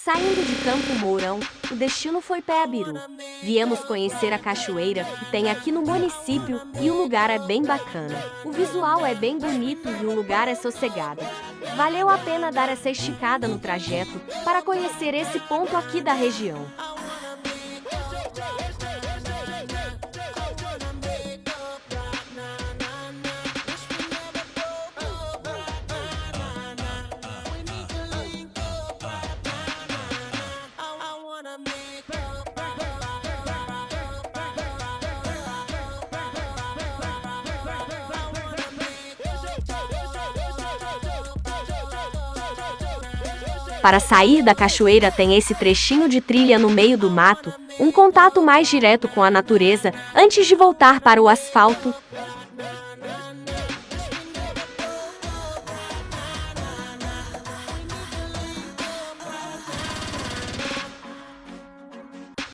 Saindo de Campo Mourão, o destino foi Peabiru. Viemos conhecer a cachoeira que tem aqui no município e o lugar é bem bacana. O visual é bem bonito e o lugar é sossegado. Valeu a pena dar essa esticada no trajeto para conhecer esse ponto aqui da região. Para sair da cachoeira tem esse trechinho de trilha no meio do mato, um contato mais direto com a natureza antes de voltar para o asfalto.